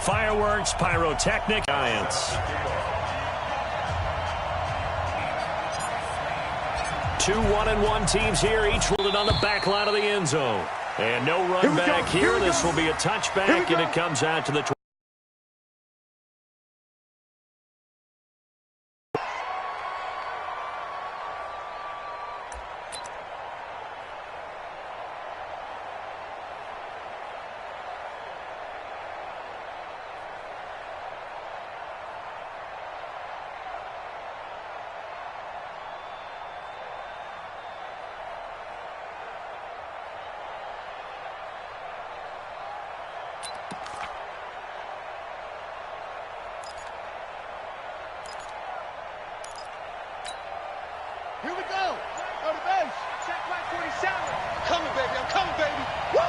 Fireworks, pyrotechnic, Giants. 2 1-1 teams here, each holding on the back line of the end zone. And no run back here. This will be a touchback, and it comes out to the 20. Here we go. Go to base. Check back 47. I'm coming, baby. I'm coming, baby. Woo!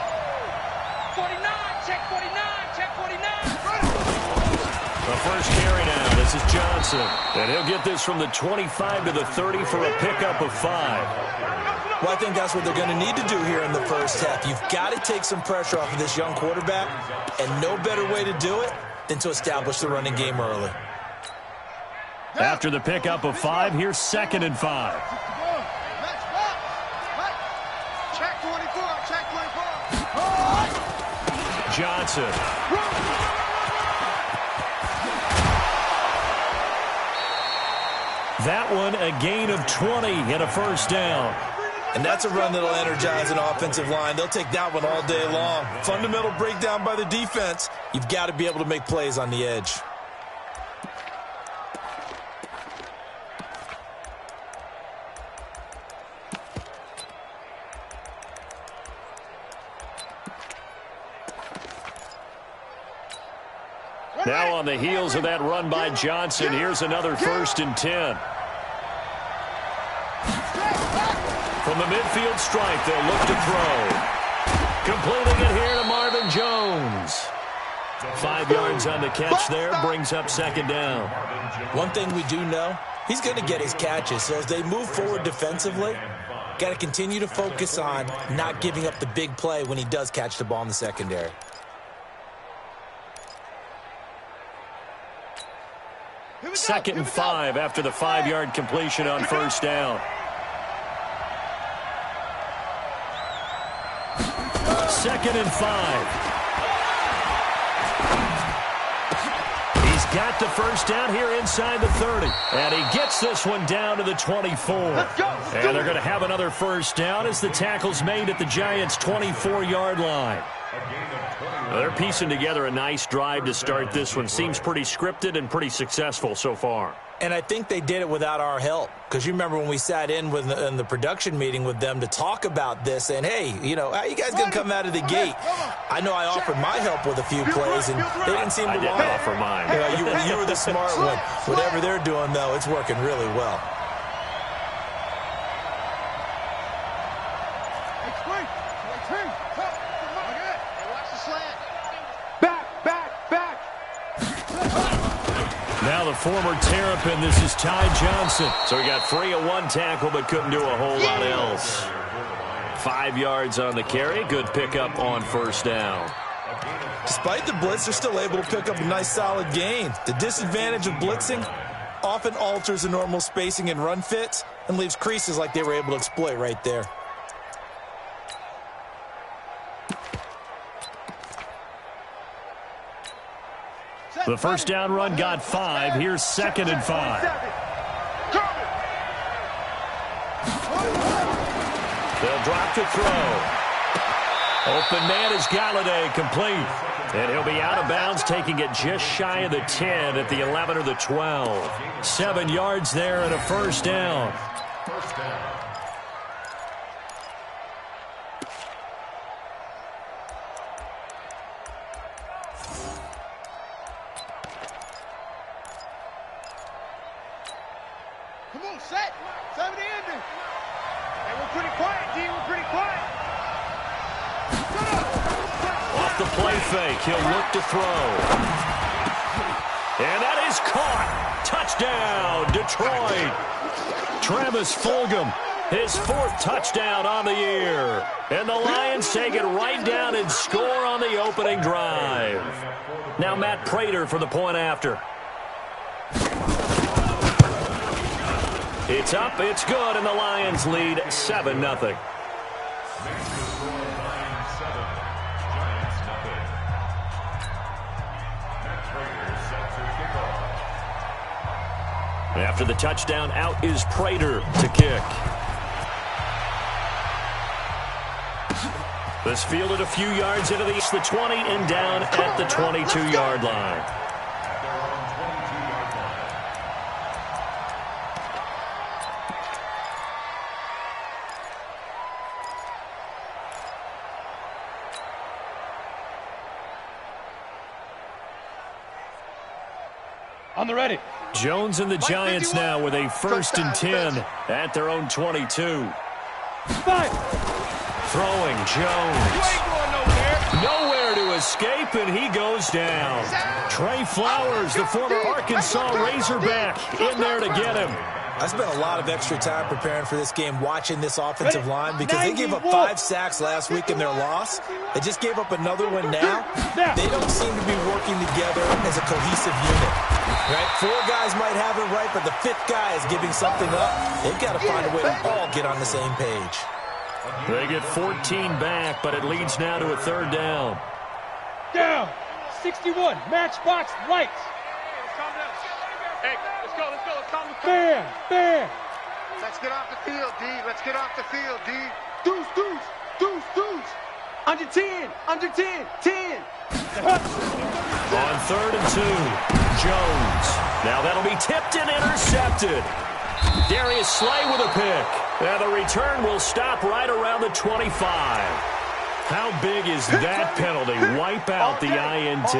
49. Check 49. Check 49. The first carry now. This is Johnson. And he'll get this from the 25 to the 30 for a pickup of 5. Well, I think that's what they're going to need to do here in the first half. You've got to take some pressure off of this young quarterback, and no better way to do it than to establish the running game early. After the pickup of 5, here's 2nd and 5. Check 24. Check 24. Johnson. That one a gain of 20 and a first down. And that's a run that'll energize an offensive line. They'll take that one all day long. Fundamental breakdown by the defense. You've got to be able to make plays on the edge. Now on the heels of that run by Johnson, here's another 1st and 10. From the midfield stripe, they'll look to throw. Completing it here to Marvin Jones. 5 yards on the catch there, brings up 2nd down. One thing we do know, he's going to get his catches. So as they move forward defensively, got to continue to focus on not giving up the big play when he does catch the ball in the secondary. Second and 5 after the 5-yard completion on first down. Second and 5. He's got the first down here inside the 30. And he gets this one down to the 24. And they're going to have another first down as the tackle's made at the Giants' 24-yard line. They're piecing together a nice drive to start this one. Seems pretty scripted and pretty successful so far. And I think they did it without our help. Because you remember when we sat in the production meeting with them to talk about this, and hey, you know, how you guys going to come out of the gate? I know I offered my help with a few plays, and they didn't seem to want it. I didn't offer mine. You were the smart one. Whatever they're doing, though, it's working really well. Now the former Terrapin, this is Ty Johnson. So he got free of one tackle but couldn't do a whole lot else. 5 yards on the carry. Good pickup on first down. Despite the blitz, they're still able to pick up a nice solid gain. The disadvantage of blitzing often alters the normal spacing and run fits and leaves creases like they were able to exploit right there. The first down run got 5. Here's 2nd and 5. They'll drop to throw. Open man is Galladay, complete. And he'll be out of bounds, taking it just shy of the 10 at the 11 or the 12. 7 yards there and a first down. Come on, set. 70 ending. Hey, we're pretty quiet, D. We're pretty quiet. Off the play fake, he'll look to throw. And that is caught. Touchdown, Detroit. Travis Fulgham His 4th touchdown on the year. And the Lions take it right down and score on the opening drive. Now Matt Prater for the point after. It's up, it's good, and the Lions lead 7-0. After the touchdown, out is Prater to kick. This fielded a few yards into the 20 and down at the 22-yard line. On the ready. Jones and the Giants now with a 1st and 10 at their own 22. Throwing Jones. You ain't going nowhere. Nowhere to escape, and he goes down. Trey Flowers, the former Arkansas Razorback, in there to get him. I spent a lot of extra time preparing for this game watching this offensive line because they gave up 5 sacks last week in their loss. They just gave up another one now. They don't seem to be working together as a cohesive unit. Right? 4 guys might have it right, but the 5th guy is giving something up. They've got to find a way to all get on the same page. They get 14 back, but it leads now to a 3rd down. Down. 61. Matchbox lights. Hey, let's go. Let's calm the Bam. Bam. Let's get off the field, D. Let's get off the field, D. Deuce. Deuce. Deuce. Deuce. Under 10. Under 10. 10. On 3rd and 2, Jones. Now that'll be tipped and intercepted. Darius Slay with a pick. And the return will stop right around the 25. How big is that penalty? Wipe out the INT.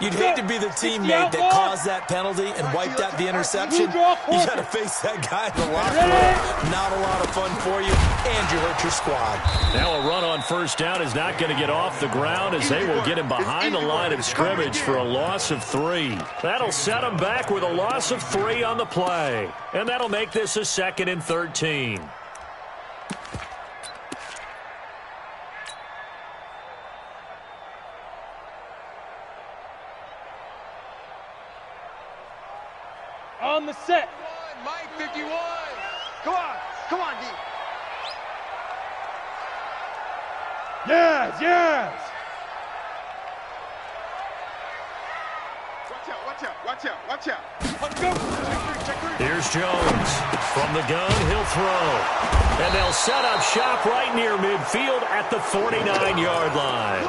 You'd hate to be the teammate that caused that penalty and wiped out the interception. You got to face that guy in the locker room. Not a lot of fun for you, and you hurt your squad. Now a run on 1st down is not going to get off the ground as they will get him behind the line of scrimmage for a loss of 3. That'll set him back with a loss of 3 on the play. And that'll make this a 2nd and 13. On the set. Mike 51. Come on. Come on, D. Yes, yes. Watch out, watch out, watch out, watch out. Let's go. Check 3. Here's Jones. From the gun, he'll throw. And they'll set up shop right near midfield at the 49-yard line.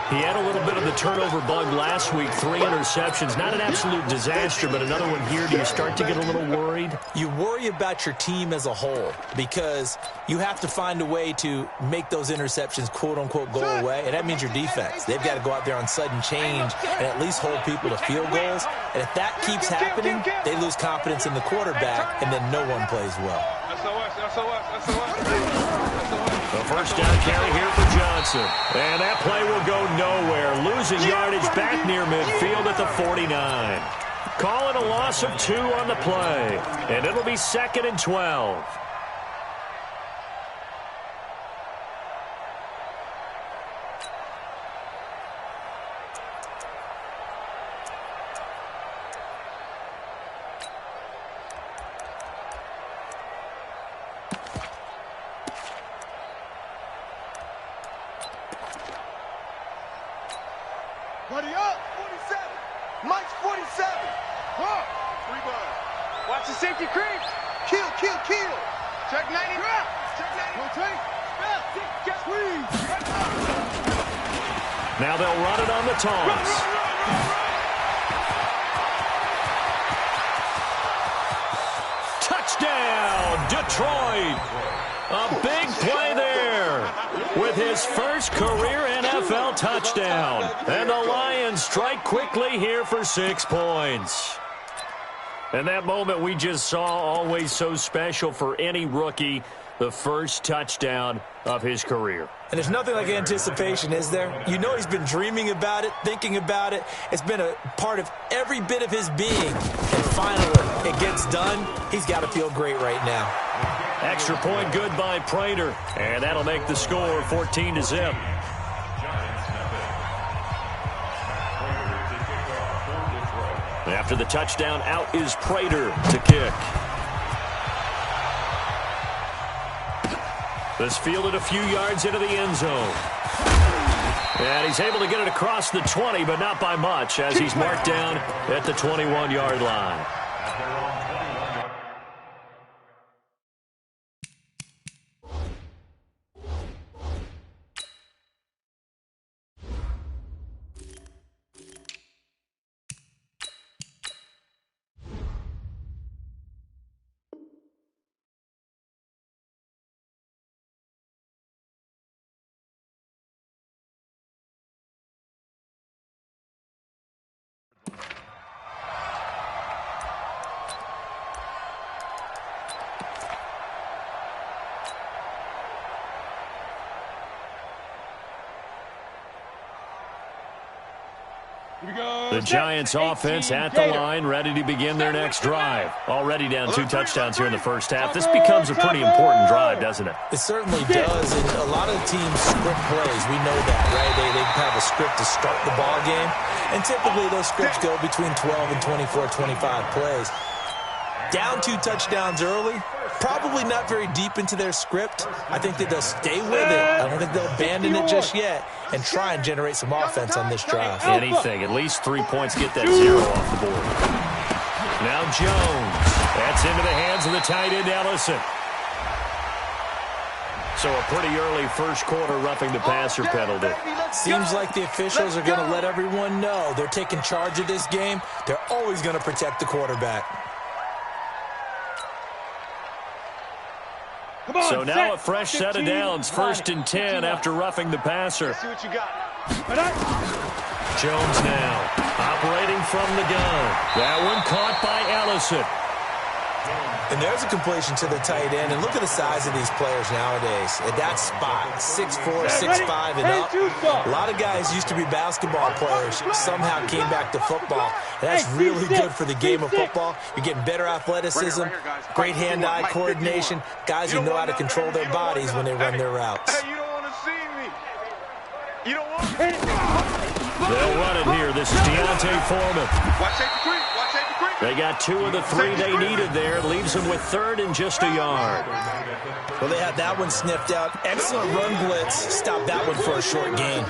He had a little bit of the turnover bug last week, 3 interceptions. Not an absolute disaster, but another one here. Do you start to get a little worried? You worry about your team as a whole because you have to find a way to make those interceptions, quote-unquote, go away, and that means your defense. They've got to go out there on sudden change and at least hold people to field goals. And if that keeps happening, they lose confidence in the quarterback, and then no one plays well. The 1st down carry here for Johnson. And that play will go nowhere. Losing yardage back near midfield at the 49. Calling a loss of 2 on the play. And it'll be 2nd and 12. Buddy up. 47. Mike's 47. Huh. 3 ball. Watch the safety creep. Kill. Check 90. Check 90. Rotate. Squeeze. Now they'll run it on the toss. Touchdown, Detroit. A big play there with his first career NFL touchdown. And the Lions strike quickly here for 6 points. And that moment we just saw, always so special for any rookie, the first touchdown of his career. And there's nothing like anticipation, is there? You know he's been dreaming about it, thinking about it. It's been a part of every bit of his being. And finally, it gets done. He's got to feel great right now. Extra point good by Prater. And that'll make the score 14-0. After the touchdown, out is Prater to kick. This fielded a few yards into the end zone. And he's able to get it across the 20, but not by much, as he's marked down at the 21-yard line. The Giants offense at the line, ready to begin their next drive. Already down 2 touchdowns here in the first half. This becomes a pretty important drive, doesn't it? It certainly does, and a lot of teams script plays. We know that, right? They have a script to start the ball game, and typically those scripts go between 12 and 24, 25 plays. Down 2 touchdowns early, probably not very deep into their script. I think that they'll stay with it. I don't think they'll abandon it just yet and try and generate some offense on this drive. Anything, at least 3 points, get that 0 off the board. Now Jones. That's into the hands of the tight end, Ellison. So a pretty early first quarter roughing the passer penalty. Seems like the officials are going to let everyone know they're taking charge of this game. They're always going to protect the quarterback. So now a fresh set of downs, 1st and 10 after roughing the passer. See what you got. Jones now operating from the gun. That one caught by Ellison. And there's a completion to the tight end. And look at the size of these players nowadays. At that spot, 6'4", 6'5", and up. A lot of guys used to be basketball players, somehow came back to football. And that's really good for the game of football. You're getting better athleticism, great hand-eye coordination, guys who know how to control their bodies when they run their routes. Hey, you don't want to see me. You don't want me. They'll run it here. This is Deontay Foreman. Watch safety 3. Watch safety 3. They got 2 of the 3 they needed there. Leaves them with 3rd and just a yard. Well, they had that one sniffed out. Excellent run blitz. Stop that one for a short gain.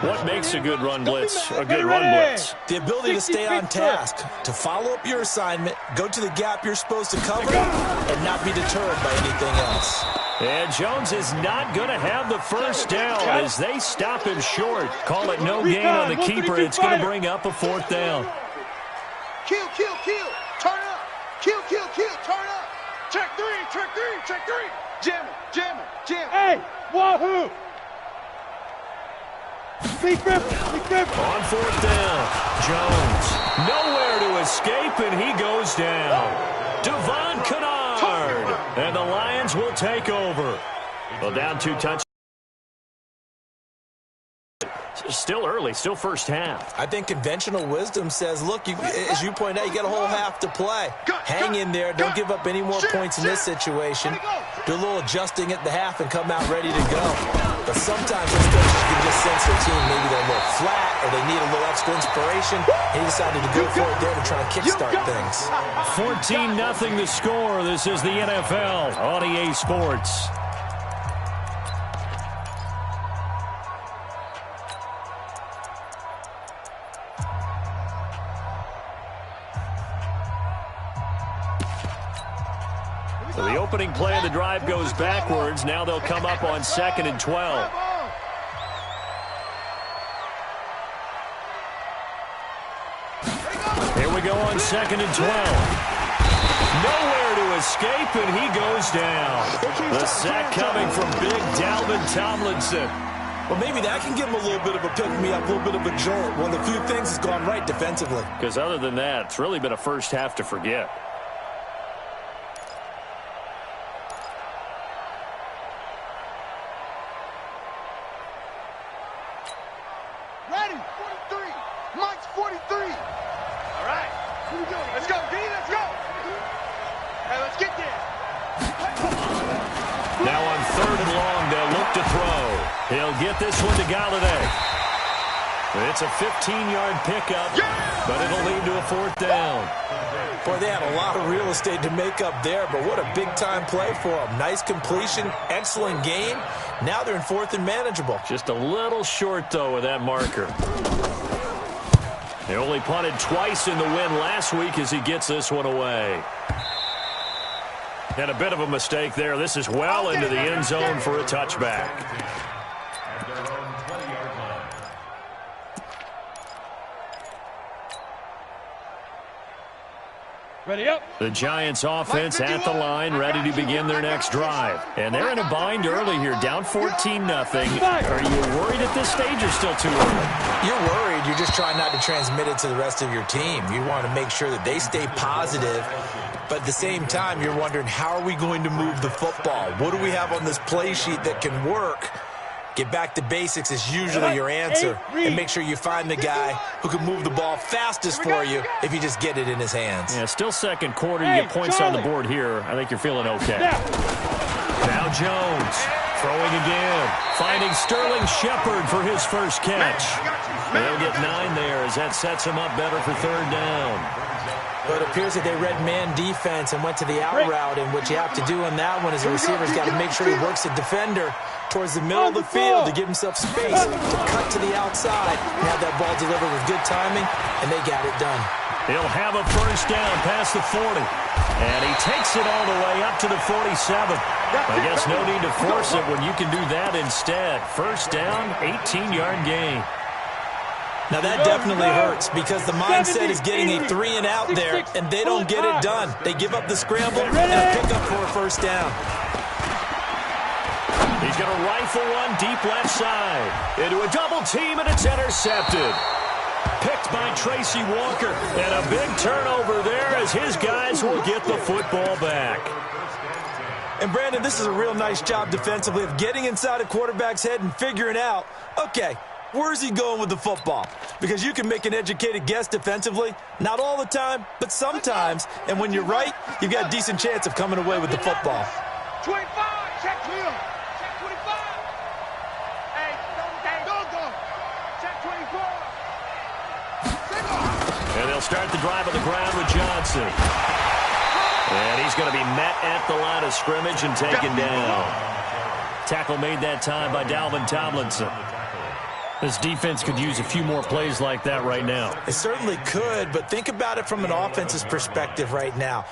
What makes a good run blitz a good run blitz? The ability to stay on task, to follow up your assignment, go to the gap you're supposed to cover, and not be deterred by anything else. And Jones is not going to have the first down as they stop him short. Call it no gain on the keeper. It's going to bring up a 4th down. Kill, kill, kill. Turn up. Kill, kill, kill. Turn up. Check 3, check 3, check 3. Jam it, jam it, jam it. Hey, wahoo. On 4th down, Jones nowhere to escape, and he goes down. Devon Kennard, and the Lions will take over. Well, down 2 touchdowns. Still early, still first half. I think conventional wisdom says, look, as you point out, you got a whole half to play. Hang in there. Don't give up any more points in this situation. Do a little adjusting at the half and come out ready to go. But sometimes those coaches can just sense their team. Maybe they're a little flat or they need a little extra inspiration. He decided to go for it there to try and kickstart things. 14-0 the score. This is the NFL on EA Sports. So the opening play of the drive goes backwards. Now they'll come up on 2nd and 12. Here we go on 2nd and 12. Nowhere to escape, and he goes down. The sack coming from big Dalvin Tomlinson. Well, maybe that can give him a little bit of a pick-me-up, a little bit of a jolt. One of the few things has gone right defensively. Because other than that, it's really been a first half to forget. Ready, 43. Mike's 43. All right, here we go. Let's go, D, let's go. Hey, let's get there. Now on 3rd and long, they'll look to throw. He'll get this one to Galladay. It's a 15-yard pickup, but it'll lead to a 4th down. Boy, they had a lot of real estate to make up there, but what a big-time play for them. Nice completion, excellent game. Now they're in 4th and manageable. Just a little short, though, with that marker. They only punted twice in the win last week as he gets this one away. And a bit of a mistake there. This is well into the end zone for a touchback. Ready up. The Giants offense at the line, ready to begin their next drive. And they're in a bind early here, down 14-0. Are you worried at this stage or still too early? You're worried. You're just trying not to transmit it to the rest of your team. You want to make sure that they stay positive. But at the same time, you're wondering, how are we going to move the football? What do we have on this play sheet that can work? Get back to basics is usually your answer. And make sure you find the guy who can move the ball fastest for you if you just get it in his hands. Yeah, still second quarter. You get points on the board here. I think you're feeling okay. Now Jones throwing again. Finding Sterling Shepard for his first catch. They'll get 9 there as that sets him up better for 3rd down. But it appears that they read man defense and went to the out route, and what you have to do on that one is the receiver's got to make sure he works the defender towards the middle of the field to give himself space to cut to the outside and have that ball delivered with good timing, and they got it done. He'll have a first down past the 40. And he takes it all the way up to the 47. I guess no need to force it when you can do that instead. First down, 18-yard gain. Now that definitely hurts because the mindset is getting a 3 and out there, and they don't get it done. They give up the scramble and a pickup for a first down. He's going to rifle one deep left side. Into a double team, and it's intercepted. Picked by Tracy Walker. And a big turnover there as his guys will get the football back. And, Brandon, this is a real nice job defensively of getting inside a quarterback's head and figuring out, okay, where's he going with the football? Because you can make an educated guess defensively. Not all the time, but sometimes. And when you're right, you've got a decent chance of coming away with the football. 25, check 12. Check 25. Hey, don't go. Check 24. And they'll start the drive on the ground with Johnson. And he's going to be met at the line of scrimmage and taken down. Tackle made that time by Dalvin Tomlinson. This defense could use a few more plays like that right now. It certainly could, but think about it from an offense's perspective right now.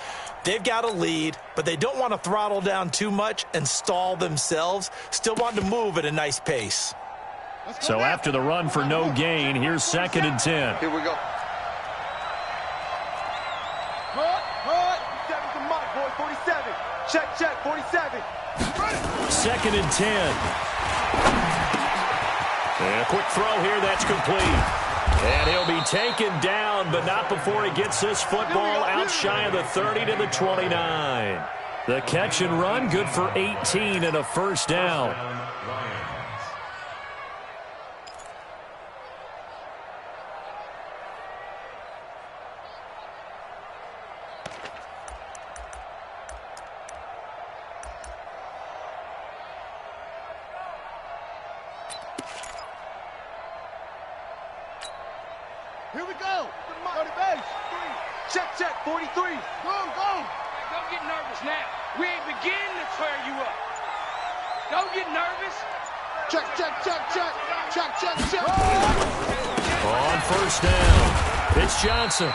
They've got a lead, but they don't want to throttle down too much and stall themselves. Still want to move at a nice pace. So after the run for no gain, here's 2nd and 10. Here we go. Hut. 7 to Mike, boy, 47. Check, 47. 2nd and 10. And a quick throw here, that's complete. And he'll be taken down, but not before he gets this football out shy of the 30 to the 29. The catch and run, good for 18 and a first down. Here we go. Go to base. Check, 43. Go. Hey, don't get nervous now. We ain't beginning to tear you up. Don't get nervous. Check. On first down, it's Johnson.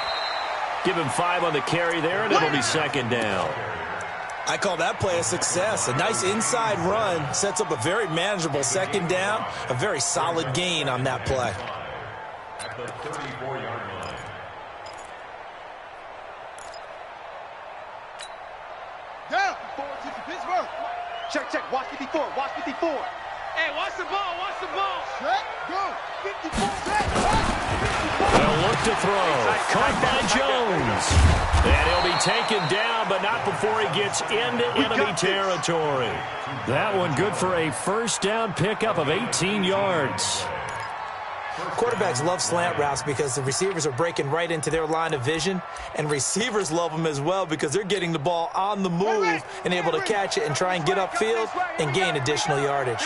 Give him 5 on the carry there, and it'll be 2nd down. I call that play a success. A nice inside run sets up a very manageable 2nd down, a very solid gain on that play. At the 34-yard line. Down. Forward to Pittsburgh. Check. Watch 54. Hey, watch the ball. Check. Go. 54. Check. They'll look to throw. Caught by Jones. And he'll be taken down, but not before he gets into enemy territory. That one good for a first down pickup of 18 yards. Quarterbacks love slant routes because the receivers are breaking right into their line of vision, and receivers love them as well because they're getting the ball on the move and able to catch it and try and get upfield and gain additional yardage.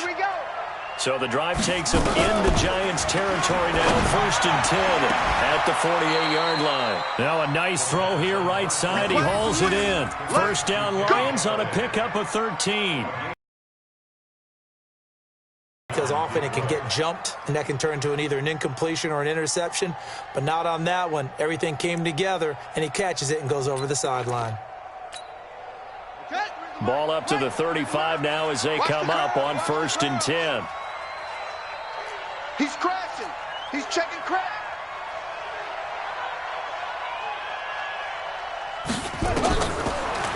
So the drive takes them into Giants territory now, 1st and 10 at the 48-yard line. Now a nice throw here right side. He hauls it in. First down Lions on a pickup of 13. Because often it can get jumped, and that can turn into either an incompletion or an interception. But not on that one. Everything came together, and he catches it and goes over the sideline. Ball up to the 35 now as they come up on 1st and 10. He's crashing. He's checking crack.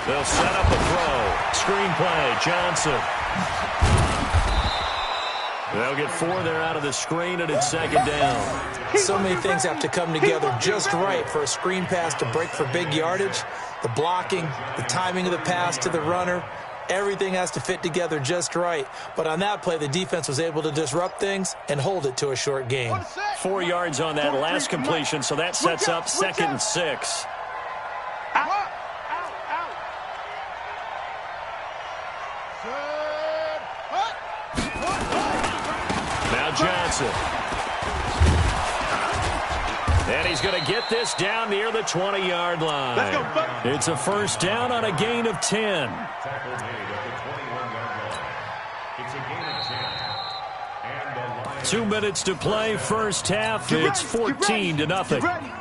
They'll set up a throw. Screen play, Johnson. They'll get 4 there out of the screen, and it's 2nd down. So many things have to come together just right for a screen pass to break for big yardage. The blocking, the timing of the pass to the runner, everything has to fit together just right. But on that play, the defense was able to disrupt things and hold it to a short gain. 4 yards on that last completion, so that sets up 2nd and 6. Now Johnson. And he's going to get this down near the 20-yard line. It's a 1st down on a gain of 10. Tackle made at the 21-yard line. It's a gain of 10. And the Lions. 2 minutes to play, first half. It's 14-0.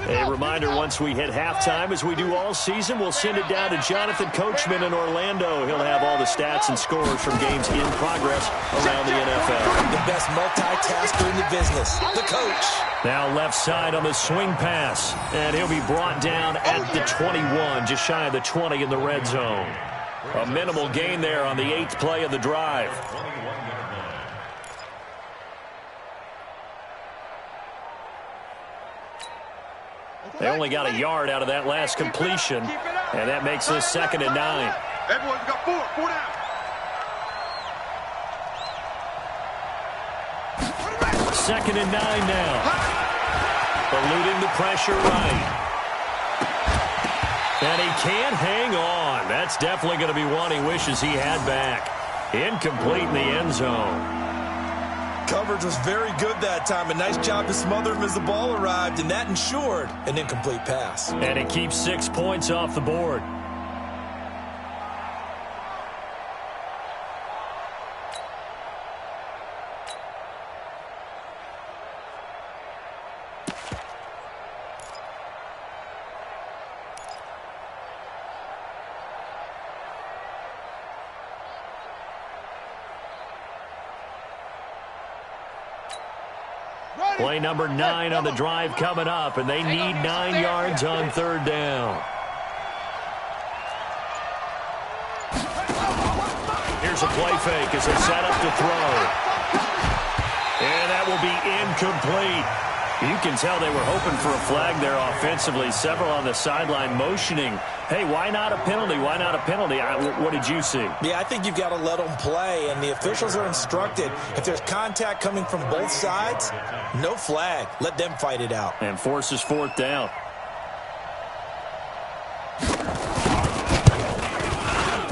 A reminder, once we hit halftime, as we do all season, we'll send it down to Jonathan Coachman in Orlando. He'll have all the stats and scores from games in progress around the NFL. The best multitasker in the business, the coach. Now left side on the swing pass, and he'll be brought down at the 21, just shy of the 20 in the red zone. A minimal gain there on the 8th play of the drive. They only got a yard out of that last completion, and that makes this 2nd and 9. Everyone's got 4 down. 2nd and 9 now. Eluding the pressure right. And he can't hang on. That's definitely going to be one he wishes he had back. Incomplete in the end zone. Coverage was very good that time. A nice job to smother him as the ball arrived, and that ensured an incomplete pass. And it keeps 6 points off the board. Play number 9 on the drive coming up, and they need 9 yards on 3rd down. Here's a play fake as they set up to throw. And that will be incomplete. You can tell they were hoping for a flag there offensively. Several on the sideline motioning, hey, why not a penalty? Why not a penalty? What did you see? Yeah, I think you've got to let them play, and the officials are instructed. If there's contact coming from both sides, no flag. Let them fight it out. And forces 4th down.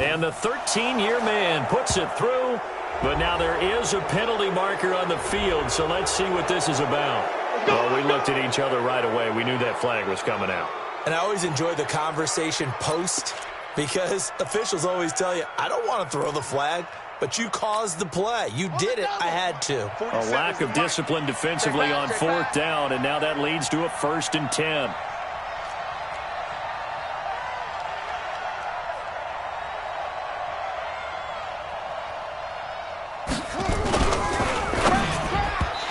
And the 13-year man puts it through, but now there is a penalty marker on the field, so let's see what this is about. Well, we looked at each other right away. We knew that flag was coming out. And I always enjoy the conversation post because officials always tell you, I don't want to throw the flag, but you caused the play. You did it. I had to. A lack of discipline defensively on 4th down, and now that leads to a 1st and 10.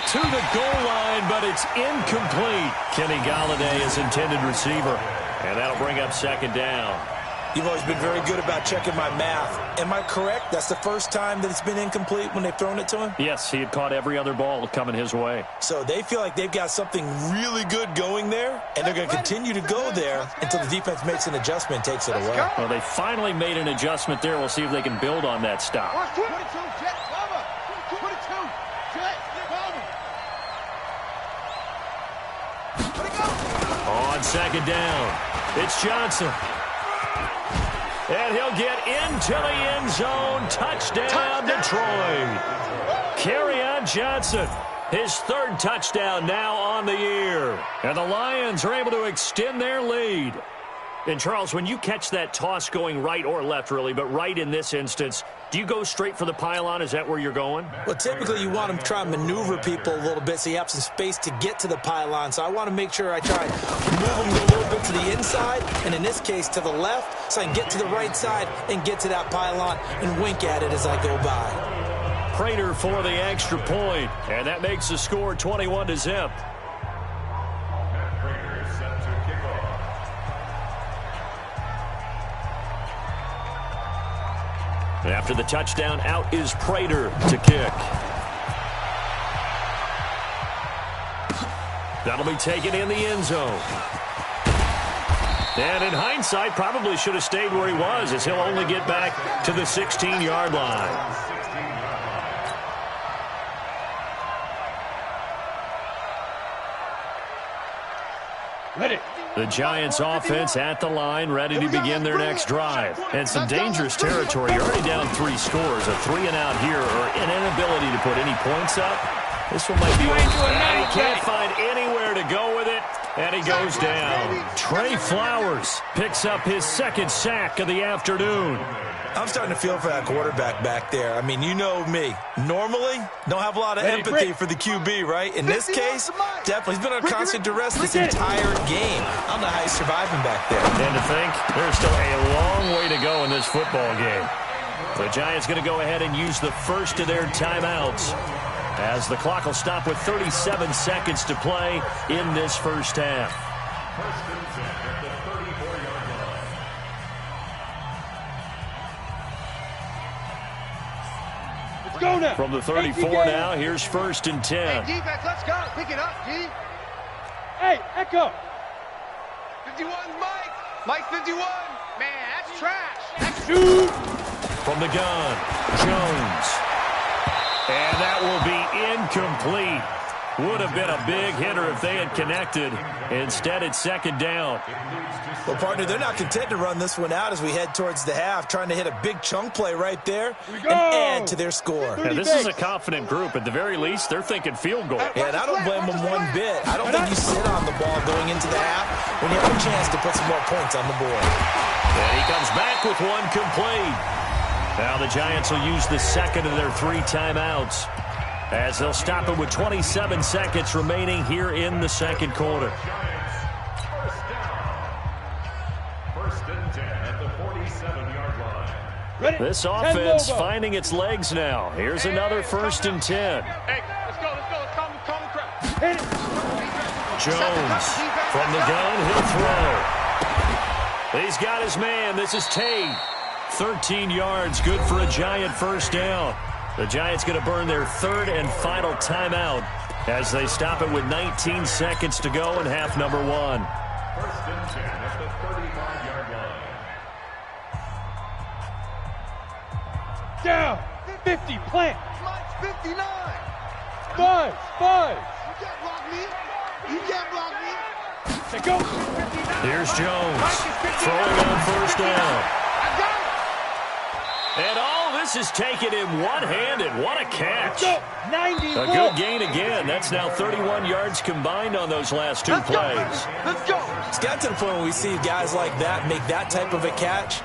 To the goal line, but it's incomplete. Kenny Golladay is intended receiver, and that'll bring up 2nd down. You've always been very good about checking my math. Am I correct? That's the first time that it's been incomplete when they've thrown it to him? Yes, he had caught every other ball coming his way. So they feel like they've got something really good going there, and they're going to continue to go there until the defense makes an adjustment and takes it away. Well, they finally made an adjustment there. We'll see if they can build on that stop. 22, Jet, cover. 22, Jet, cover. On second down, it's Johnson. And he'll get into the end zone. Touchdown, Detroit. Kerryon Johnson, his third touchdown now on the year. And the Lions are able to extend their lead. And, Charles, when you catch that toss going right or left, really, but right in this instance, do you go straight for the pylon? Is that where you're going? Well, typically you want to try and maneuver people a little bit so you have some space to get to the pylon. So I want to make sure I try and move them a little bit to the inside, and in this case to the left, so I can get to the right side and get to that pylon and wink at it as I go by. Prater for the extra point, and that makes the score 21-0. After the touchdown, out is Prater to kick. That'll be taken in the end zone. And in hindsight, probably should have stayed where he was, as he'll only get back to the 16-yard line. Ready. The Giants offense at the line, ready to begin their next drive. And some dangerous territory. You're already down 3 scores. A 3-and-out here, or an inability to put any points up. This one might be over. And he can't find anywhere to go with it, and he goes down. Trey Flowers picks up his second sack of the afternoon. I'm starting to feel for that quarterback back there. I mean, you know me. Normally, don't have a lot of empathy for the QB, right? In this case, definitely. He's been on constant duress this entire game. I don't know how he's surviving back there. And to think, there's still a long way to go in this football game. The Giants going to go ahead and use the first of their timeouts, as the clock will stop with 37 seconds to play in this first half. Go now. From the 34 now, here's 1st and 10. Hey, defense, let's go. Pick it up, D. Hey, Echo. 51, Mike. Mike 51. Man, that's trash. That's shoot. From the gun, Jones. And that will be incomplete. Would have been a big hitter if they had connected. Instead, it's 2nd down. Well, partner, they're not content to run this one out as we head towards the half, trying to hit a big chunk play right there and add to their score. Yeah, this is a confident group. At the very least, they're thinking field goal. Yeah, and I don't blame them one bit. I don't think you sit on the ball going into the half when you have a chance to put some more points on the board. And he comes back with one complete. Now the Giants will use the second of their 3 timeouts, as they'll stop it with 27 seconds remaining here in the second quarter. First and 10 at the 47-yard line. Ready. This offense finding its legs now. Here's another 1st and 10. Hey, let's go. Let's calm the crowd. Hit it. Jones from the gun, he'll throw. He's got his man. This is Tate. 13 yards, good for a Giant first down. The Giants going to burn their 3rd and final timeout as they stop it with 19 seconds to go in half number 1. First and 10 at the 35-yard line. Down. 50, plant. Mine's 59. Buzz. You can't block me. You can't block me. Let's go. Here's Jones throwing on first down. And all this is taken in one-handed. What a catch. Go. 90. A good gain again. That's now 31 yards combined on those last 2 plays. Let's go. It's got to the point where we see guys like that make that type of a catch.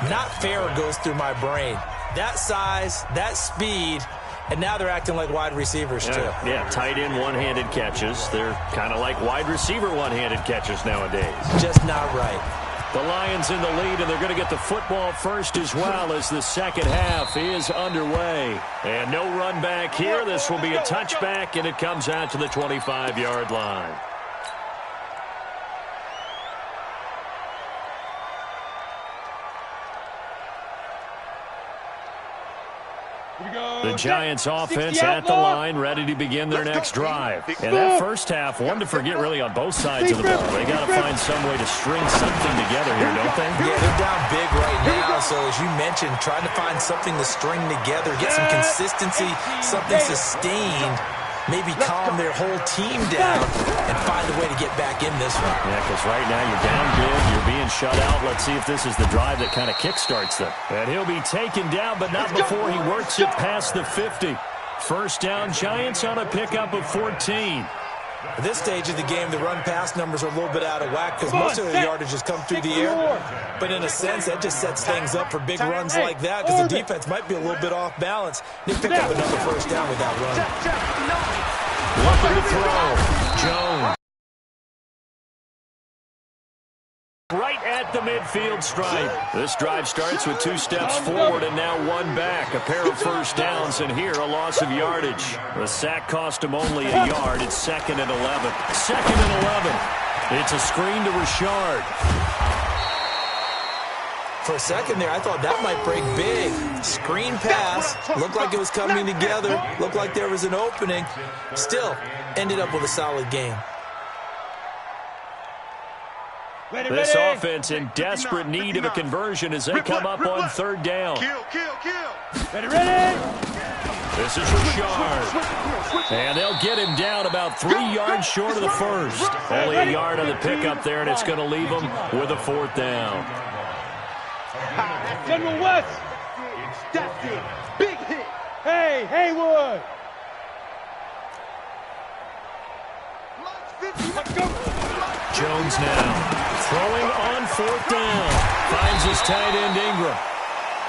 Not fair goes through my brain. That size, that speed, and now they're acting like wide receivers too. Yeah, tight end one-handed catches. They're kind of like wide receiver one-handed catches nowadays. Just not right. The Lions in the lead, and they're going to get the football first as well as the second half is underway. And no run back here. This will be a touchback, and it comes out to the 25-yard line. The Giants offense at the line, ready to begin their next drive. And that first half, one to forget really on both sides of the ball. They got to find some way to string something together here, don't they? Yeah, they're down big right now. So as you mentioned, trying to find something to string together, get some consistency, something sustained, maybe calm their whole team down and find a way to get back in this one. Yeah, because right now you're down big, you're being shut out. Let's see if this is the drive that kind of kickstarts them. And he'll be taken down, but not before he works it past the 50. First down, Giants on a pickup of 14. At this stage of the game, the run-pass numbers are a little bit out of whack because most of the yardage has come through the air. But in a sense, that just sets things up for big runs like that because the defense might be a little bit off balance. They pick up another first down with that run. Looking to throw. Jones. Right at the midfield stripe. This drive starts with 2 steps forward and now 1 back. A pair of first downs, and here a loss of yardage. The sack cost him only a yard. It's 2nd and 11. 2nd and 11. It's a screen to Richard. For a second there, I thought that might break big. Screen pass. Looked like it was coming together. Looked like there was an opening. Still, ended up with a solid game. This offense in desperate need of a conversion as they come up on 3rd down. Ready. This is Richard. And they'll get him down about 3 yards short of the first. Only a yard on the pickup there, and it's going to leave them with a 4th down. General West. That's it. Big hit. Hey, Haywood. Let's go. Jones now throwing on 4th down. Finds his tight end Ingram.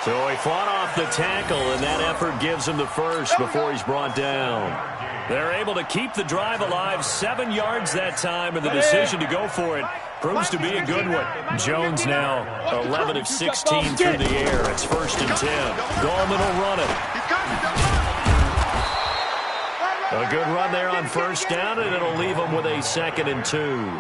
So he fought off the tackle, and that effort gives him the first before he's brought down. They're able to keep the drive alive, 7 yards that time, and the decision to go for it proves to be a good one. Jones now 11 of 16 through the air. It's 1st and 10. Gallman will run it. A good run there on 1st down, and it'll leave them with a 2nd and 2.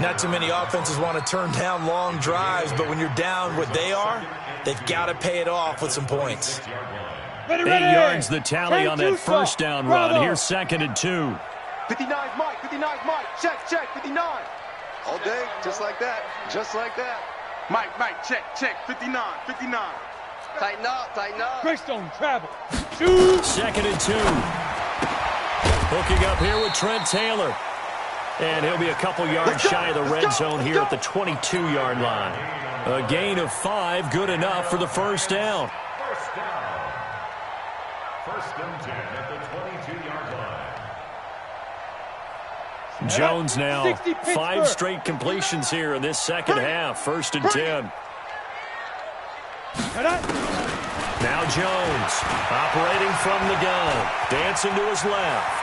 Not too many offenses want to turn down long drives, but when you're down what they are, they've got to pay it off with some points. 8 yards the tally on that 1st down run. Here's 2nd and 2. 59 Mike, 59 Mike. Check, 59. All day, just like that. Mike, check, 59. Tighten up. Greystone travel. Shoot. 2nd and 2. Hooking up here with Trent Taylor. And he'll be a couple yards shy of the red zone here at the 22-yard line. A gain of 5, good enough for the 1st down. 1st and 10 at the 22-yard line. Jones now 5 straight completions here in this 2nd half. 1st and 10. Now Jones operating from the gun. Dancing to his left.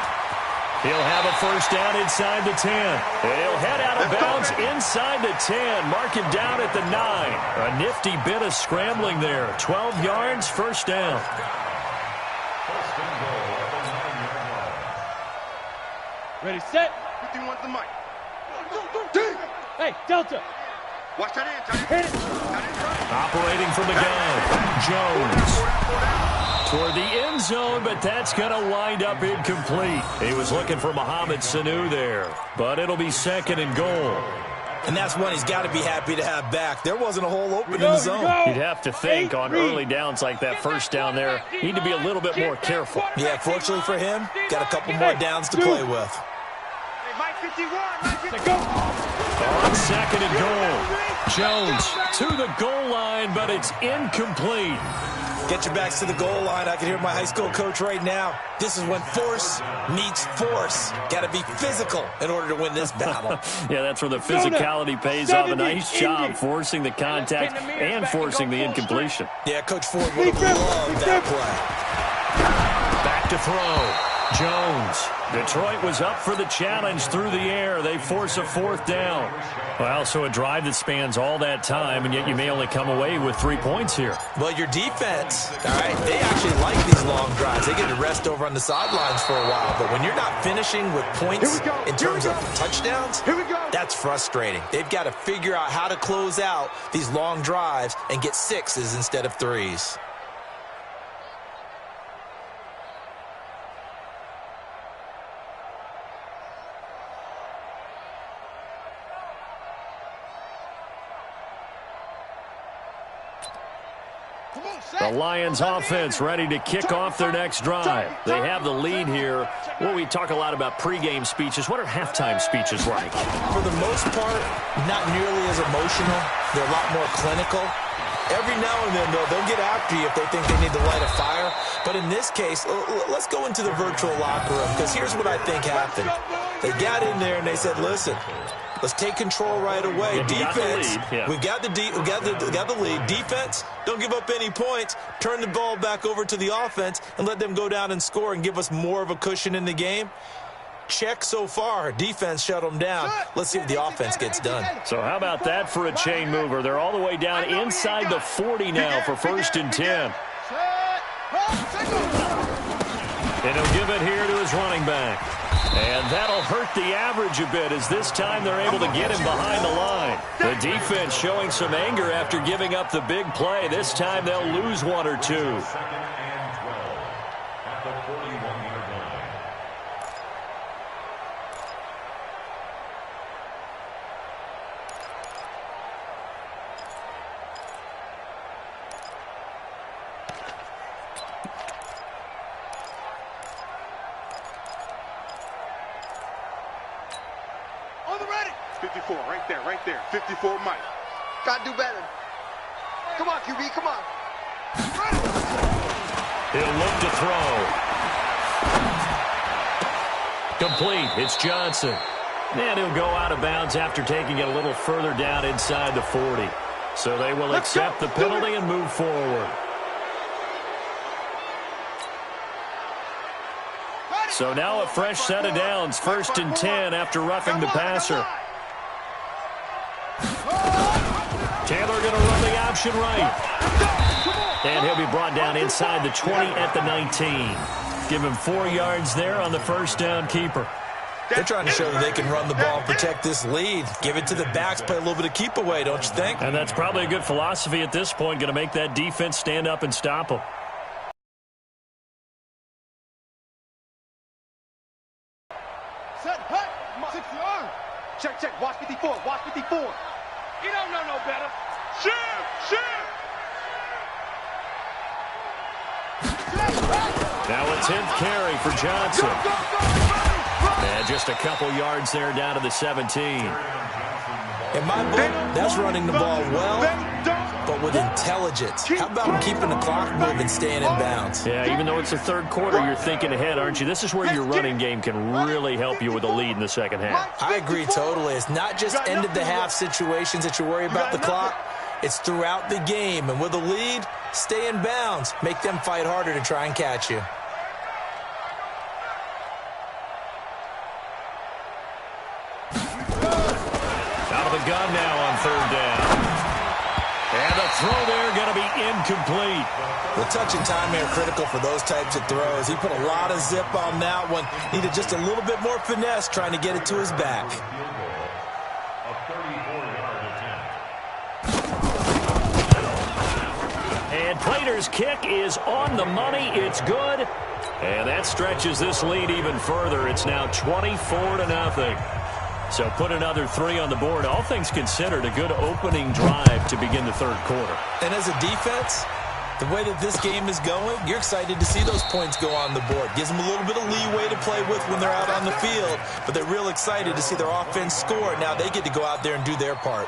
He'll have a 1st down inside the 10. He'll head out of bounds inside the 10. Mark him down at the 9. A nifty bit of scrambling there. 12 yards, 1st down. 1st and goal at the 9-yard line. Ready, set. 51 to Mike. Hey, Delta. Watch that in, Hit it. Operating from the gun. Jones. Toward the end zone, but that's going to wind up incomplete. He was looking for Mohamed Sanu there, but it'll be 2nd and goal. And that's one he's got to be happy to have back. There wasn't a hole open in the zone. You'd have to think on early downs like that 1st down there, need to be a little bit more careful. Yeah, fortunately for him, got a couple more downs to play with. Hey, Mike 51. On 2nd and goal. Jones to the goal line, but it's incomplete. Get your backs to the goal line. I can hear my high school coach right now. This is when force meets force. Got to be physical in order to win this battle. Yeah, that's where the physicality pays off. A nice job forcing the contact and forcing the incompletion. Yeah, Coach Ford would have loved that play. Back to throw. Jones. Detroit was up for the challenge through the air. They force a 4th down. Well, so a drive that spans all that time, and yet you may only come away with 3 points here. Well, your defense, all right, they actually like these long drives. They get to rest over on the sidelines for a while. But when you're not finishing with points in terms of touchdowns, that's frustrating. They've got to figure out how to close out these long drives and get 6s instead of 3s. The Lions offense ready to kick off their next drive. They have the lead here. Well, we talk a lot about pregame speeches. What are halftime speeches like? For the most part, not nearly as emotional. They're a lot more clinical. Every now and then, though, they'll get after you if they think they need to light a fire. But in this case, let's go into the virtual locker room, because here's what I think happened. They got in there and they said, listen, let's take control right away. Defense, we got the lead. Defense, don't give up any points. Turn the ball back over to the offense and let them go down and score and give us more of a cushion in the game. Check so far. Defense shut them down. Let's see if the offense gets done. So how about that for a chain mover? They're all the way down inside the 40 now for 1st and 10. And he'll give it here to his running back. And that'll hurt the average a bit, as this time they're able to get him behind the line. The defense showing some anger after giving up the big play. This time they'll lose one or two. 2nd and 12 at the 41-yard line. On the ready. 54, right there. 54, Mike. Gotta do better. Come on, QB, come on. He'll look to throw. Complete. It's Johnson. And he'll go out of bounds after taking it a little further down inside the 40. So they will accept the penalty and move forward. So now a fresh set of downs, 1st and 10 after roughing the passer. Taylor going to run the option right. And he'll be brought down inside the 20 at the 19. Give him 4 yards there on the 1st down keeper. They're trying to show that they can run the ball and protect this lead. Give it to the backs, play a little bit of keep away, don't you think? And that's probably a good philosophy at this point, going to make that defense stand up and stop them. Check. Watch 54. He don't know no better. Shoot. Now a 10th carry for Johnson. And just a couple yards there down to the 17. In my book, that's running the ball well, but with intelligence. How about keeping the clock moving, staying in bounds? Yeah, even though it's the 3rd quarter, you're thinking ahead, aren't you? This is where your running game can really help you with a lead in the 2nd half. I agree totally. It's not just end-of-the-half situations that you worry about the clock. It's throughout the game. And with a lead, stay in bounds. Make them fight harder to try and catch you. Out of the gun now on 3rd down. And the throw there going to be incomplete. The touch and timing are critical for those types of throws. He put a lot of zip on that one. Needed just a little bit more finesse trying to get it to his back. A 34-yard attempt. And Prater's kick is on the money. It's good. And that stretches this lead even further. It's now 24-0. So put another 3 on the board. All things considered, a good opening drive to begin the 3rd quarter. And as a defense, the way that this game is going, you're excited to see those points go on the board. Gives them a little bit of leeway to play with when they're out on the field, but they're real excited to see their offense score. Now they get to go out there and do their part.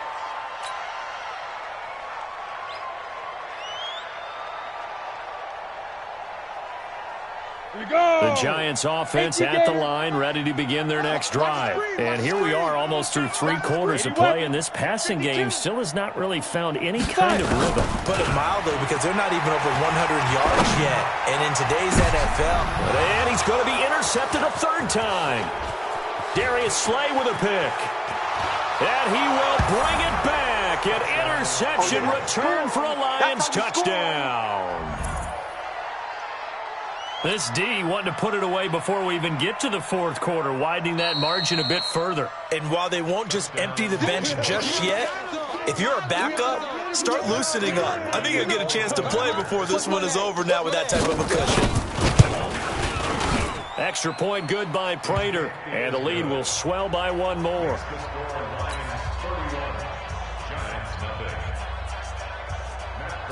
The Giants offense at the line, ready to begin their next drive. And here we are almost through 3 quarters of play, and this passing game still has not really found any kind of rhythm. Put it mildly, because they're not even over 100 yards yet. And in today's NFL. And he's going to be intercepted a 3rd time. Darius Slay with a pick. And he will bring it back. An interception return for a Lions touchdown. This D wanted to put it away before we even get to the 4th quarter, widening that margin a bit further. And while they won't just empty the bench just yet, if you're a backup, start loosening up. I think you'll get a chance to play before this one is over now with that type of a cushion. Extra point good by Prater, and the lead will swell by 1 more.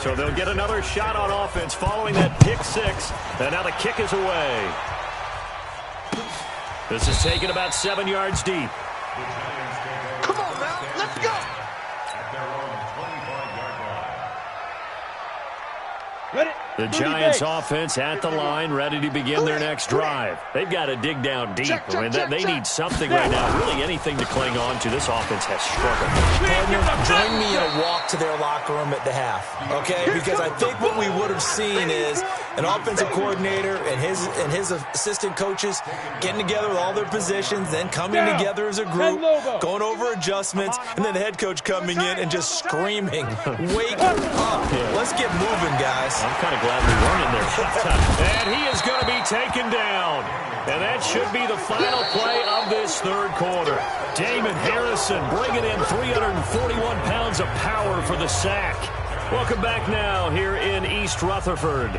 So they'll get another shot on offense following that pick six. And now the kick is away. This is taken about 7 yards deep. Come on, man. Let's go. At their own 25-yard line. Ready? The Giants offense at the line, ready to begin their next drive. They've got to dig down deep. I mean, they need something right now, really anything to cling on to. This offense has struggled. Partner, join me in a walk to their locker room at the half, okay? Because I think what we would have seen is an offensive coordinator and his assistant coaches getting together with all their positions, then coming together as a group, going over adjustments, and then the head coach coming in and just screaming, "Wake up! Let's get moving, guys." I'm kind of glad we weren't in there. And he is going to be taken down. And that should be the final play of this third quarter. Damon Harrison bringing in 341 pounds of power for the sack. Welcome back now here in East Rutherford.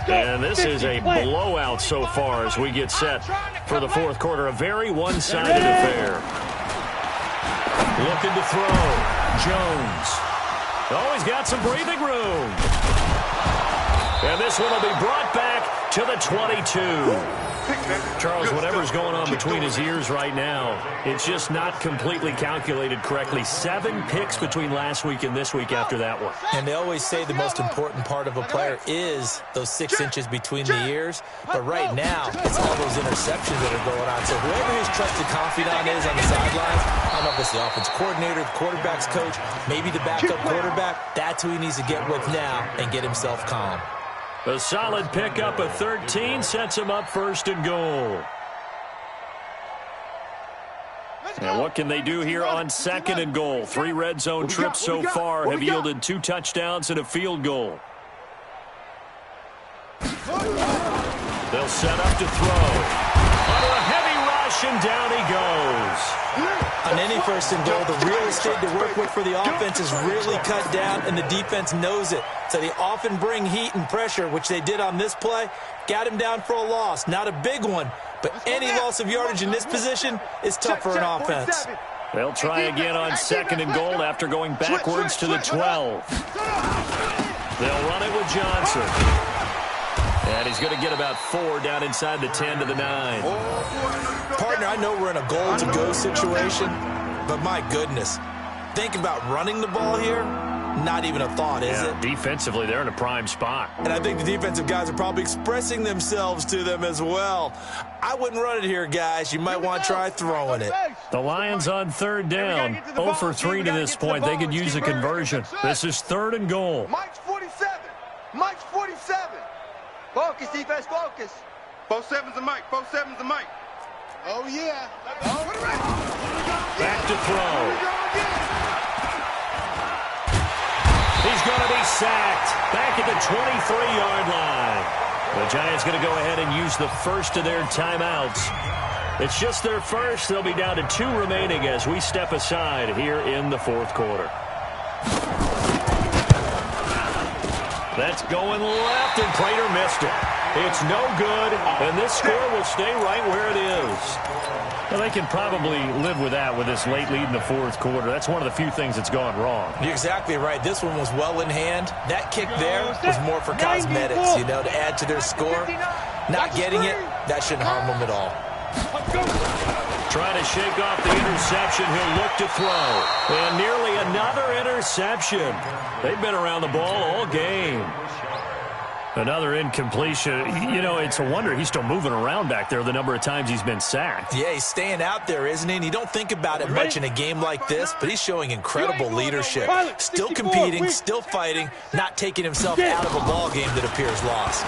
And this is a blowout so far as we get set for the fourth quarter. A very one-sided affair. Looking to throw. Jones. Oh, he's got some breathing room. And this one will be brought back to the 22. Charles, whatever's going on between his ears right now, it's just not completely calculated correctly. 7 picks between last week and this week after that one. And they always say the most important part of a player is those 6 inches between the ears. But right now, it's all those interceptions that are going on. So whoever his trusted confidant is on the sidelines, I don't know if it's the offense coordinator, the quarterback's coach, maybe the backup quarterback, that's who he needs to get with now and get himself calm. A solid pickup of 13 sets him up first and goal. And what can they do here on second and goal? 3 red zone trips so far have yielded 2 touchdowns and a field goal. They'll set up to throw. Under a heavy rush, and down he goes. On any first and goal, the real estate to work with for the offense is really cut down, and the defense knows it. So they often bring heat and pressure, which they did on this play. Got him down for a loss. Not a big one, but any loss of yardage in this position is tough for an offense. They'll try again on second and goal after going backwards to the 12. They'll run it with Johnson. And he's going to get about 4 down inside the 10 to the 9. Partner, I know we're in a goal-to-go situation, but my goodness, think about running the ball here. Not even a thought, is it? Defensively, they're in a prime spot. And I think the defensive guys are probably expressing themselves to them as well. I wouldn't run it here, guys. You might want to try throwing it. The Lions on third down. 0 for 3 to this point. They could use a conversion. This is third and goal. Mike's 47. Mike's 47. Focus, defense, focus. 4-7's a Mike. 4-7's a Mike. Oh, yeah. Back to throw. He's going to be sacked. Back at the 23-yard line. The Giants going to go ahead and use the first of their timeouts. It's just their first. They'll be down to 2 remaining as we step aside here in the fourth quarter. That's going left, and Prater missed it. It's no good, and this score will stay right where it is. Well, they can probably live with that with this late lead in the fourth quarter. That's one of the few things that's gone wrong. You're exactly right. This one was well in hand. That kick there was more for cosmetics, to add to their score. Not getting it, that shouldn't harm them at all. Trying to shake off the interception. He'll look to throw. And nearly another interception. They've been around the ball all game. Another incompletion. It's a wonder he's still moving around back there the number of times he's been sacked. Yeah, he's staying out there, isn't he? And you don't think about it much in a game like this, but he's showing incredible leadership. Still competing, still fighting, not taking himself out of a ball game that appears lost.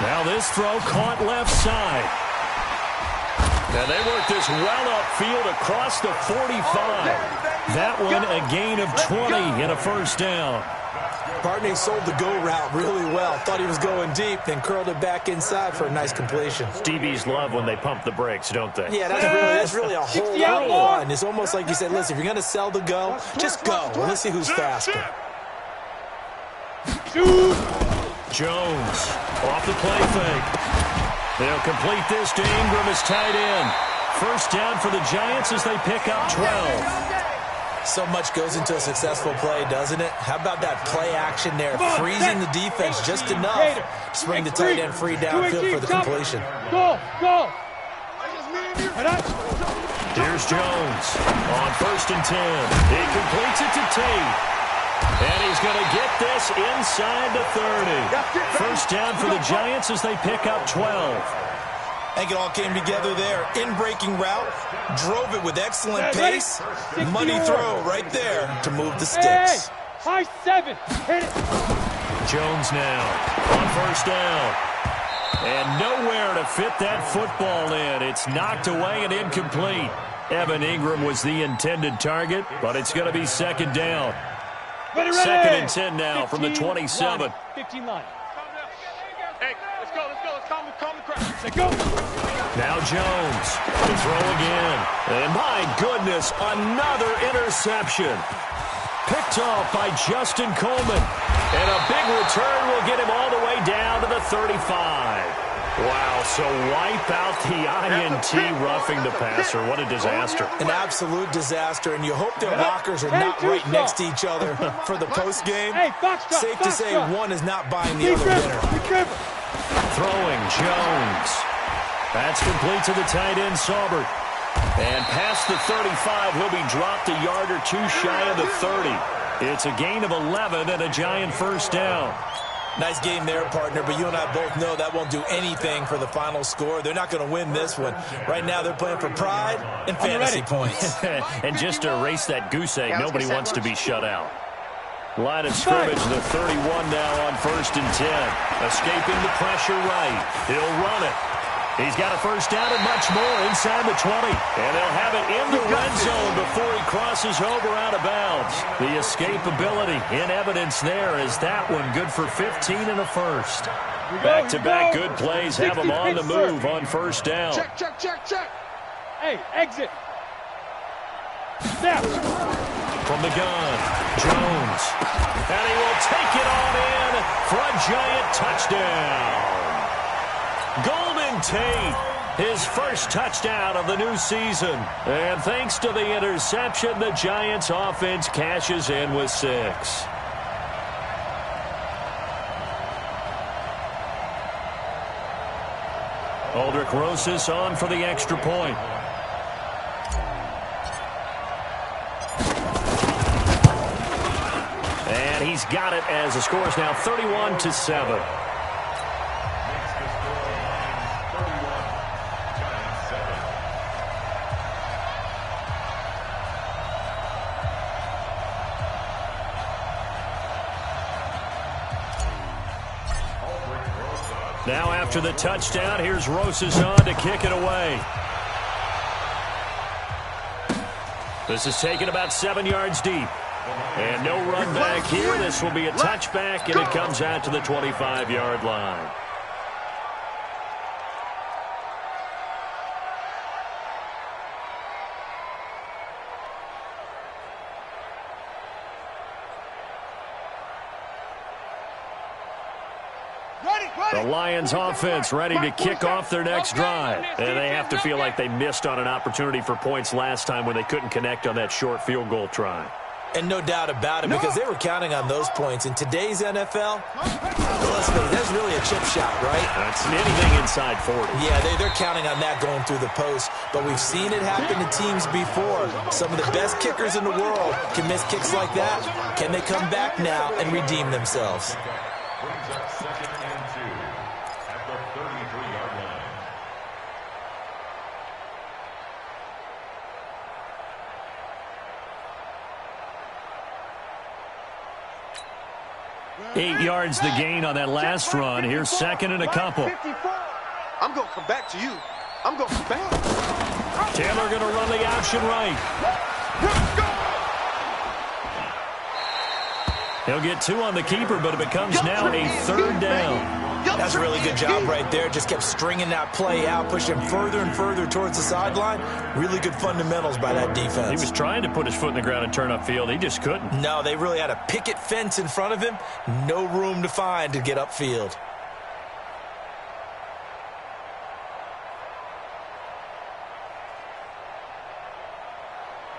Now this throw caught left side. And they work this well upfield across the 45. That one a gain of 20 and a first down. Partner sold the go route really well. Thought he was going deep, then curled it back inside for a nice completion. DBs love when they pump the brakes, don't they? Yeah, that's really a whole lot of fun. It's almost like you said, listen, if you're going to sell the go, just go. And let's see who's faster. Jones off the play fake. They'll complete this to Ingram as tight end. First down for the Giants as they pick up 12. So much goes into a successful play, doesn't it? How about that play action there, freezing the defense just enough to bring the tight end free downfield for the completion. Go! Here's Jones on 1st and 10. He completes it to Tate. And he's going to get this inside the 30. First down for the Giants as they pick up 12. I think it all came together there. In-breaking route, drove it with excellent pace. Money throw right there to move the sticks. High 7. Hit it. Jones now on 1st down. And nowhere to fit that football in. It's knocked away and incomplete. Evan Ingram was the intended target, but it's going to be 2nd down. Ready. 2nd and 10 now from the 27. 15 line. Hey, let's go. Let's calm the crowd. Let's go. Now Jones to throw again. And my goodness, another interception. Picked off by Justin Coleman. And a big return will get him all the way down to the 35. Wow, so wipe out the INT roughing the passer. What a disaster. An absolute disaster, and you hope their lockers are not right next to each other for the postgame. Safe to say one is not buying the other dinner. Throwing Jones. That's complete to the tight end, Saubert. And past the 35, he'll be dropped a yard or two shy of the 30. It's a gain of 11 and a Giant first down. Nice game there, partner, but you and I both know that won't do anything for the final score. They're not going to win this one. Right now, they're playing for pride and fantasy points. And just to erase that goose egg, nobody wants to be shut out. Line of scrimmage, the 31 now on 1st and 10. Escaping the pressure right. He'll run it. He's got a first down and much more inside the 20. And they'll have it in the red zone before he crosses over out of bounds. The escapability in evidence there is that one good for 15 and a first. Back-to-back good plays have him on the move on 1st down. Check. Hey, exit. Snap. From the gun, Jones. And he will take it on in for a Giant touchdown. Golden Tate, his first touchdown of the new season. And thanks to the interception, the Giants offense cashes in with 6. Aldrich Rosas on for the extra point. And he's got it as the score is now 31-7. Now after the touchdown, here's Rosas on to kick it away. This is taken about 7 yards deep. And no run back here. This will be a touchback, and it comes out to the 25-yard line. The Lions offense ready to kick off their next drive. And they have to feel like they missed on an opportunity for points last time when they couldn't connect on that short field goal try. And no doubt about it, because they were counting on those points. In today's NFL, that's really a chip shot, right? That's anything inside 40. Yeah, they're counting on that going through the post. But we've seen it happen to teams before. Some of the best kickers in the world can miss kicks like that. Can they come back now and redeem themselves? Brings up 2nd and 2 at the 33-yard line. Eight yards the gain on that last run. Here's 2nd and a couple. I'm going to come back to you. I'm going to come back. Taylor going to run the option right. He'll get 2 on the keeper, but it becomes now a 3rd down. That's a really good job right there. Just kept stringing that play out, pushing further and further towards the sideline. Really good fundamentals by that defense. He was trying to put his foot in the ground and turn upfield. He just couldn't. No, they really had a picket fence in front of him. No room to find to get upfield.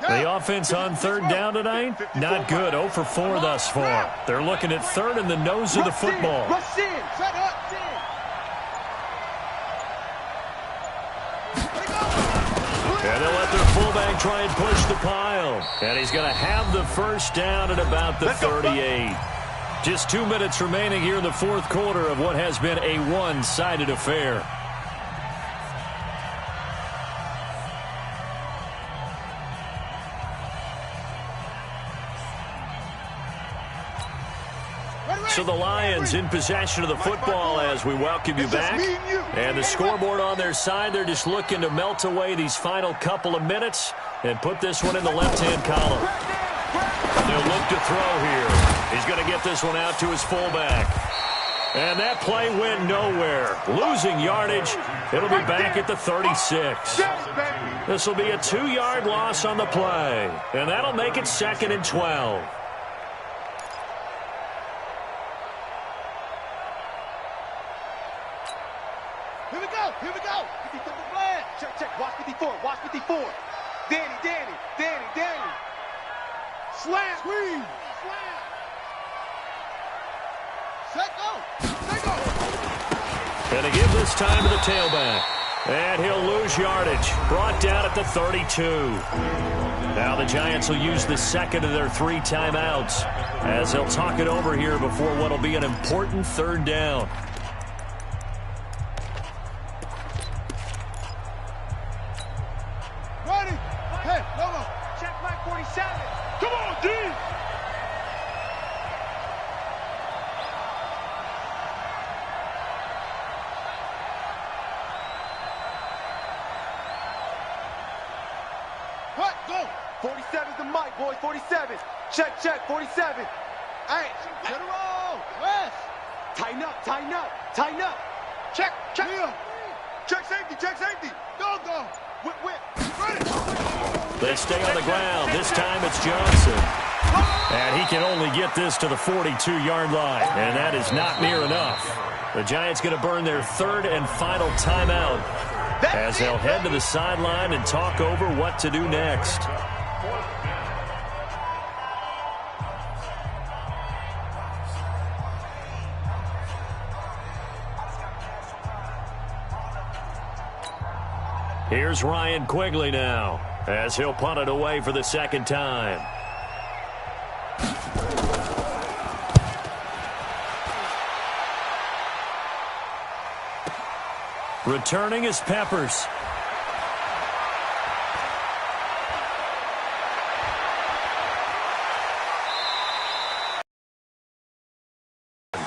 The offense on third down tonight, not good. 0 for 4 thus far. They're looking at third in the nose of the football. Rush in. Set up. And they'll let their fullback try and push the pile. And he's going to have the first down at about the 38. Just 2 minutes remaining here in the fourth quarter of what has been a one-sided affair. So the Lions in possession of the football as we welcome you back. And the scoreboard on their side, they're just looking to melt away these final couple of minutes and put this one in the left-hand column. They'll look to throw here. He's going to get this one out to his fullback. And that play went nowhere. Losing yardage. It'll be back at the 36. This will be a 2-yard loss on the play. And that'll make it 2nd and 12. Here we go. 54 flag. Check. Watch 54. Danny. Slam. Squeeze. Slam. Set go. And to give this time to the tailback. And he'll lose yardage. Brought down at the 32. Now the Giants will use the second of their 3 timeouts as they'll talk it over here before what will be an important third down. Ready. Hey, Logo. Check my 47. Come on, D. What? Go. 47's the mic, boys. 47. Check. 47. Hey, let it roll. West. Tighten up. Check. Yeah. Check safety. Go. Whip. Ready. They stay on the ground. This time it's Johnson. And he can only get this to the 42-yard line. And that is not near enough. The Giants going to burn their 3rd and final timeout as they'll head to the sideline and talk over what to do next. Here's Ryan Quigley now as he'll punt it away for the 2nd time. Returning is Peppers.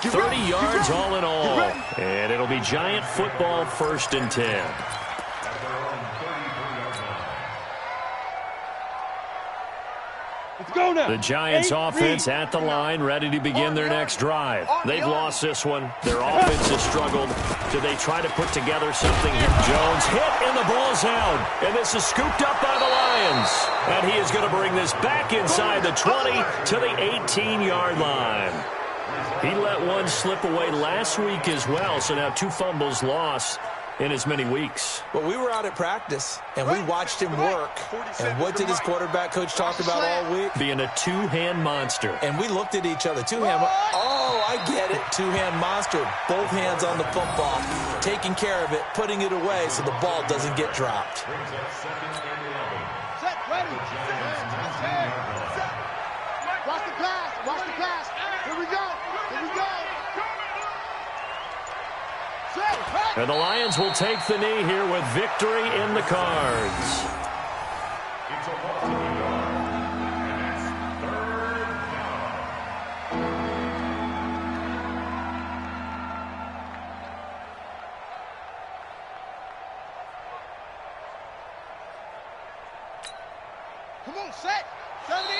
Get 30 ready. Yards all in all. And it'll be Giant football 1st and 10. The Giants offense at the line, ready to begin their next drive. They've lost this one. Their offense has struggled. Do they try to put together something here? Jones hit and the ball's out. And this is scooped up by the Lions. And he is going to bring this back inside the 20 to the 18-yard line. He let one slip away last week as well, so now 2 fumbles lost in as many weeks. Well, we were out at practice, and we watched him work. And what did his quarterback coach talk about all week? Being a 2-hand monster. And we looked at each other. 2-hand. Oh, I get it. 2-hand monster. Both hands on the football. Taking care of it. Putting it away so the ball doesn't get dropped. Set, ready. Set. Watch the pass. Here we go. And the Lions will take the knee here with victory in the cards. It's a ball yard, and it's 3rd down. Come on, set. 70.